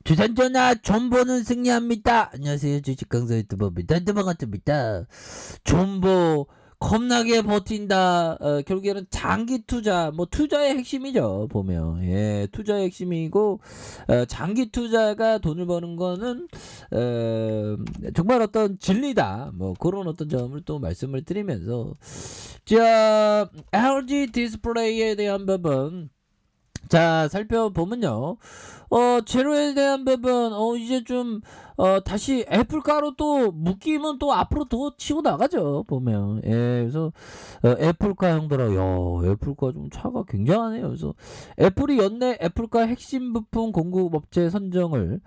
주산전화 존버는 승리합니다. 안녕하세요. 주식 강사 유튜버 반갑습니다. 존버 겁나게 버틴다. 결국에는 장기 투자, 뭐 투자의 핵심이죠. 보면 투자의 핵심이고 장기 투자가 돈을 버는 거는 정말 어떤 진리다. 뭐 그런 어떤 점을 또 말씀을 드리면서 자 LG 디스플레이에 대한 부분. 자, 살펴보면요. 재료에 대한 부분, 이제 좀, 다시 애플가로 또 묶이면 또 앞으로 더 치고 나가죠, 보면. 그래서, 애플가 형들아, 야, 애플가 좀 차가 굉장하네요. 그래서, 애플이 연내 애플가 핵심 부품 공급업체 선정을,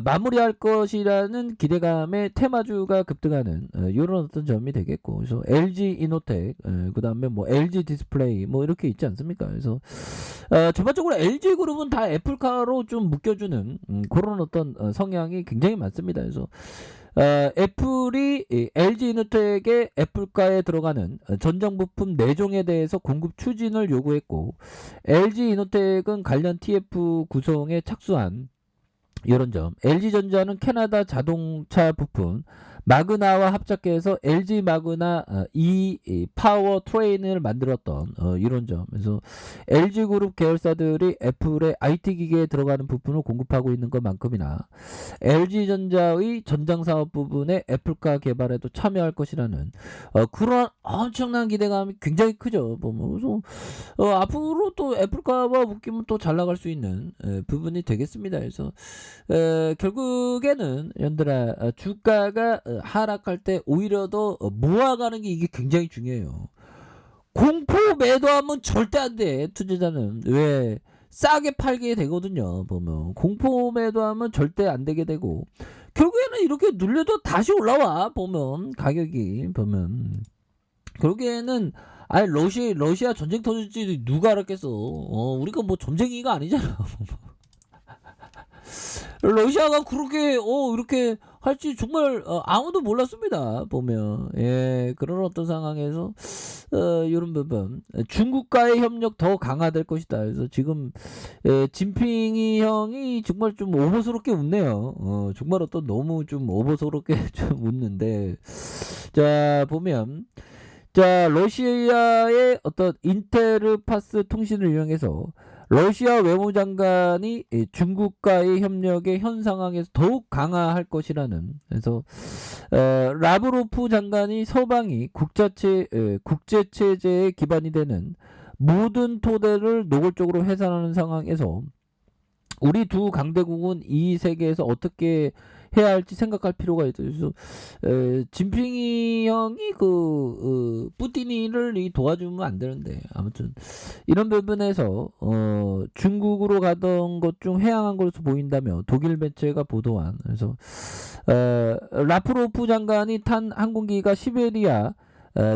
마무리할 것이라는 기대감에 테마주가 급등하는, 이런 어떤 점이 되겠고. 그래서, LG 이노텍, 그 다음에 뭐, LG 디스플레이, 뭐, 이렇게 있지 않습니까? 그래서, 전반적으로 LG그룹은 다 애플카로 좀 묶여주는 그런 어떤 성향이 굉장히 많습니다. 그래서 애플이 LG이노텍의 애플가에 들어가는 전장부품 4종에 대해서 공급 추진을 요구했고 LG이노텍은 관련 TF 구성에 착수한 이런 점. LG전자는 캐나다 자동차 부품 마그나와 합작해서 LG 마그나 이 파워 트레인을 만들었던 이런 점. 그래서 LG그룹 계열사들이 애플의 IT 기기에 들어가는 부품을 공급하고 있는 것만큼이나 LG전자의 전장사업 부분에 애플카 개발에도 참여할 것이라는 그런 엄청난 기대감이 굉장히 크죠. 그래서 앞으로 또 애플카와 묶이면 또 잘 나갈 수 있는 부분이 되겠습니다. 그래서 결국에는 연들아 주가가 하락할 때 오히려 더 모아가는 게 이게 굉장히 중요해요. 공포 매도하면 절대 안 돼. 투자자는 왜 싸게 팔게 되거든요. 보면 공포 매도하면 절대 안 되게 되고 결국에는 이렇게 눌려도 다시 올라와. 보면 가격이 보면 결국에는 아니 러시아 전쟁 터질지 누가 알았겠어. 우리가 뭐 전쟁이가 아니잖아. 러시아가 그렇게 이렇게 할지 정말 아무도 몰랐습니다. 보면 그런 어떤 상황에서 이런 부분 중국과의 협력 더 강화될 것이다. 그래서 지금 진핑이 형이 정말 좀 오버스럽게 웃네요. 정말 어떤 너무 좀 오버스럽게 좀 웃는데 자 보면 자 러시아의 어떤 인테르파스 통신을 이용해서 러시아 외무장관이 중국과의 협력의 현 상황에서 더욱 강화할 것이라는 그래서 라브로프 장관이 서방이 국제체제의 기반이 되는 모든 토대를 노골적으로 훼손하는 상황에서 우리 두 강대국은 이 세계에서 어떻게 해야 할지 생각할 필요가 있죠. 그래서 진핑이 형이 뿌티니를 도와주면 안 되는데 아무튼 이런 부분에서 중국으로 가던 것 중 해양한 것으로 보인다며 독일 매체가 보도한 그래서 라프로프 장관이 탄 항공기가 시베리아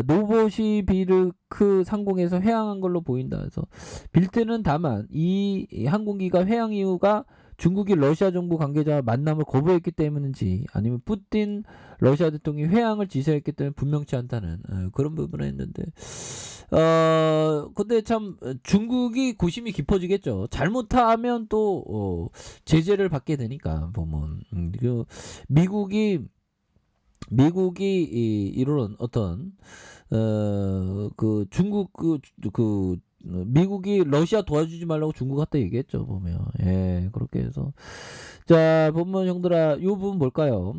노보시비르크 상공에서 회항한 걸로 보인다. 그래서 빌트는 다만 이 항공기가 회항 이유가 중국이 러시아 정부 관계자와 만남을 거부했기 때문인지 아니면 푸틴 러시아 대통령이 회항을 지시했기 때문에 분명치 않다는 그런 부분을 했는데 근데 참 중국이 고심이 깊어지겠죠. 잘못하면 또 제재를 받게 되니까 보면 그 미국이 이런 어떤 그 중국 미국이 러시아 도와주지 말라고 중국한테 얘기했죠. 보면 그렇게 해서 자 보면 형들아 요 부분 뭘까요?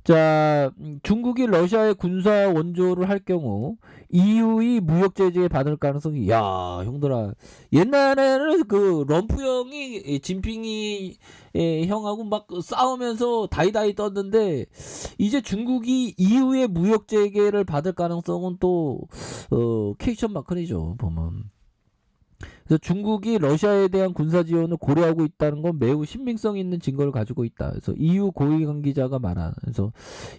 자 중국이 러시아의 군사 원조를 할 경우 EU의 무역 제재에 받을 가능성이 야 형들아 옛날에는 그 럼프 형이 진핑이 형하고 막 싸우면서 다이다이 떴는데 이제 중국이 EU의 무역 제재를 받을 가능성은 또 퀘이션 마크이죠 보면. 그래서 중국이 러시아에 대한 군사 지원을 고려하고 있다는 건 매우 신빙성 있는 증거를 가지고 있다. 그래서 EU 고위 관계자가 말한. 그래서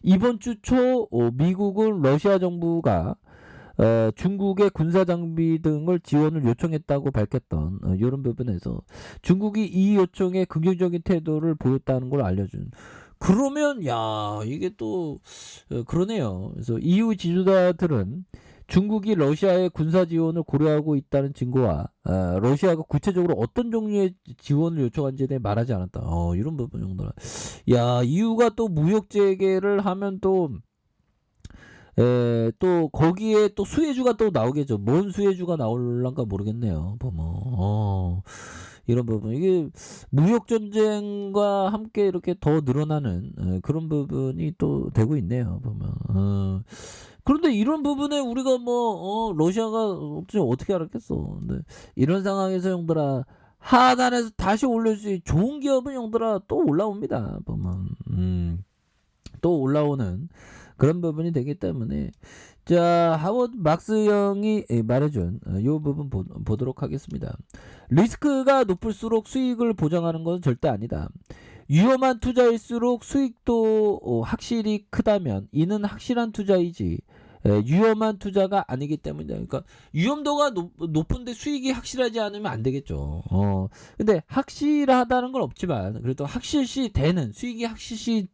이번 주 초 미국은 러시아 정부가 중국의 군사 장비 등을 지원을 요청했다고 밝혔던 이런 부분에서 중국이 이 요청에 긍정적인 태도를 보였다는 걸 알려준. 그러면 야 이게 또 그러네요. 그래서 EU 지도자들은 중국이 러시아의 군사 지원을 고려하고 있다는 증거와 러시아가 구체적으로 어떤 종류의 지원을 요청한지에 대해 말하지 않았다. 이런 부분 정도는. 야, 이유가 또 무역 재개를 하면 또 또 거기에 또 수혜주가 또 나오겠죠. 뭔 수혜주가 나올란가 모르겠네요. 보면 이런 부분 이게 무역 전쟁과 함께 이렇게 더 늘어나는 그런 부분이 또 되고 있네요. 보면 그런데 이런 부분에 우리가 뭐 러시아가 어떻게 알았겠어. 근데 이런 상황에서 형들아 하단에서 다시 올릴 수 있는 좋은 기업은 형들아 또 올라옵니다. 보면 또 올라오는 그런 부분이 되기 때문에 자 하워드 막스 형이 말해준 이 부분 보도록 하겠습니다. 리스크가 높을수록 수익을 보장하는 것은 절대 아니다. 위험한 투자일수록 수익도 확실히 크다면 이는 확실한 투자이지 위험한 투자가 아니기 때문이다. 그러니까 위험도가 높은데 수익이 확실하지 않으면 안 되겠죠. 근데 확실하다는 건 없지만 그래도 확실시 되는 수익이 확실시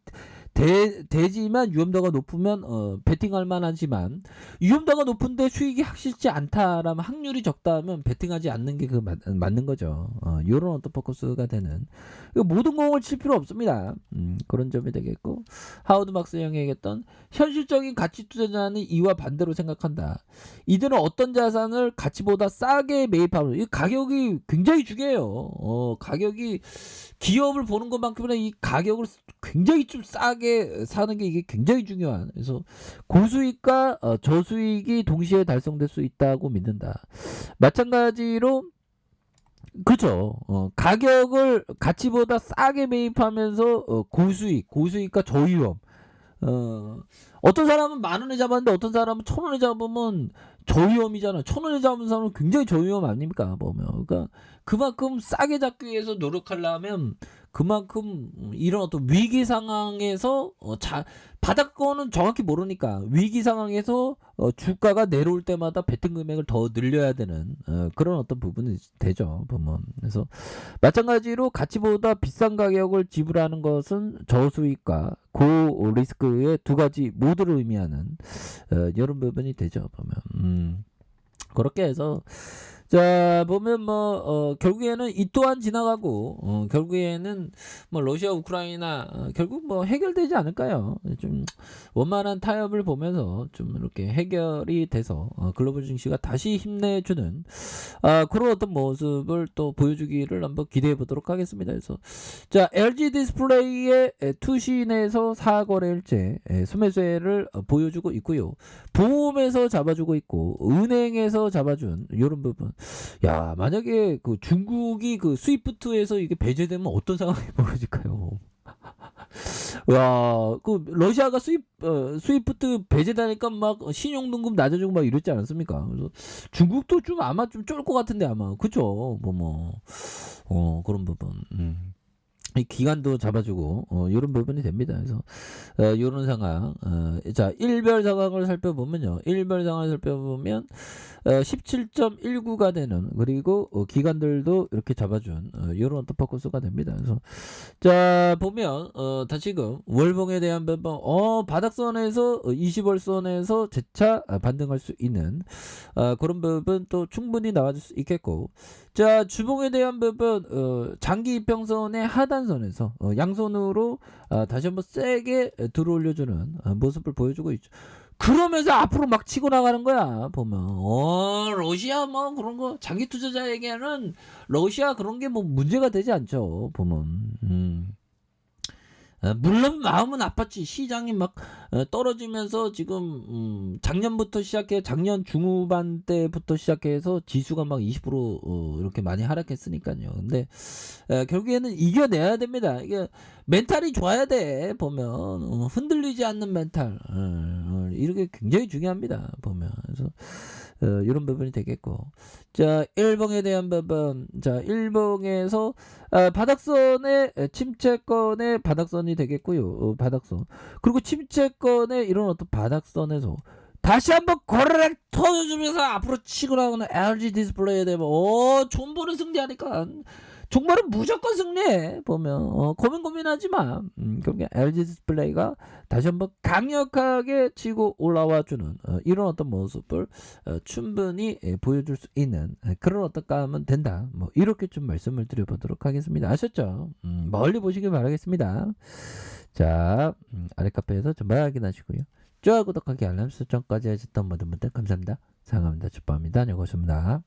되지만 위험도가 높으면 베팅할 만하지만 위험도가 높은데 수익이 확실치 않다라면 확률이 적다면 베팅하지 않는 게 맞는 거죠. 이런 어떤 포커스가 되는 모든 공을 칠 필요 없습니다. 그런 점이 되겠고 하워드 막스 형이 얘기했던 현실적인 가치 투자자는 이와 반대로 생각한다. 이들은 어떤 자산을 가치보다 싸게 매입하는 이 가격이 굉장히 중요해요. 가격이 기업을 보는 것만큼이나 이 가격을 굉장히 좀 싸게 사는 게 이게 굉장히 중요한. 그래서 고수익과 저수익이 동시에 달성될 수 있다고 믿는다. 마찬가지로 그렇죠. 가격을 가치보다 싸게 매입하면서 고수익과 저위험. 어떤 사람은 10,000원에 잡았는데 어떤 사람은 1,000원에 잡으면 저위험이잖아. 1,000원에 잡은 사람은 굉장히 저위험 아닙니까? 보면. 그러니까 그만큼 싸게 잡기 위해서 노력하려면 그만큼 이런 어떤 위기 상황에서 바닥권은 정확히 모르니까 위기 상황에서 주가가 내려올 때마다 베팅 금액을 더 늘려야 되는 그런 어떤 부분이 되죠. 보면. 그래서 마찬가지로 가치보다 비싼 가격을 지불하는 것은 저수익과 고리스크의 두 가지 모두를 의미하는 이런 부분이 되죠. 보면. 그렇게 해서 자 보면 결국에는 이 또한 지나가고 결국에는 러시아 우크라이나 결국 해결되지 않을까요? 좀 원만한 타협을 보면서 좀 이렇게 해결이 돼서 글로벌 증시가 다시 힘내주는 그런 어떤 모습을 또 보여주기를 한번 기대해 보도록 하겠습니다. 그래서 자 LG 디스플레이의 투신에서 4거래일째 순매수를 보여주고 있고요. 보험에서 잡아주고 있고 은행에서 잡아준 이런 부분. 야 만약에 그 중국이 그 스위프트에서 이게 배제되면 어떤 상황이 벌어질까요? 야, 그 러시아가 스위프트 배제되니까 막 신용등급 낮아지고 막 이랬지 않았습니까? 그래서 중국도 좀 아마 좀 쫄 것 같은데 아마 그쵸? 그런 부분. 이 기간도 잡아주고 이런 부분이 됩니다. 그래서 이런 상황 자 일별 상황을 살펴보면요. 17.19가 되는 그리고 기간들도 이렇게 잡아준 이런 어떤 포커스가 됩니다. 그래서 자 보면 다시금 월봉에 대한 부분 바닥선에서 20월선에서 재차 반등할 수 있는 그런 부분 또 충분히 나와줄 수 있겠고 자 주봉에 대한 부분 장기 이평선의 하단선에서 양손으로 다시 한번 세게 들어올려주는 모습을 보여주고 있죠. 그러면서 앞으로 막 치고 나가는 거야 보면 러시아 그런 거 장기 투자자에게는 러시아 그런 게 문제가 되지 않죠 보면. 물론 마음은 아팠지. 시장이 막 떨어지면서 지금 작년부터 시작해 작년 중후반 때부터 시작해서 지수가 막 20% 이렇게 많이 하락했으니까요. 근데 결국에는 이겨내야 됩니다. 이게 멘탈이 좋아야 돼. 보면 흔들리지 않는 멘탈 이렇게 굉장히 중요합니다. 보면 그래서 이런 부분이 되겠고 자 일봉에 대한 부분 자 일봉에서 바닥선의 침체권의 바닥선이 되겠고요. 바닥선 그리고 침체권의 이런 어떤 바닥선에서 다시 한번 거래량 터져주면서 앞으로 치고 나오는 LG 디스플레이에 대면 존버를 승리하니까 종말은 무조건 승리해. 보면 고민하지 마. 그러니까 LG 디스플레이가 다시 한번 강력하게 치고 올라와주는 이런 어떤 모습을 충분히 보여줄 수 있는 그런 어떤 가면 된다. 뭐 이렇게 좀 말씀을 드려보도록 하겠습니다. 아셨죠? 멀리 보시길 바라겠습니다. 자, 아래 카페에서 정말 확인하시고요. 좋아요, 구독하기, 알람 설정까지 해주셨던 모든 분들 감사합니다. 사랑합니다. 축복합니다. 안녕히 계십니다.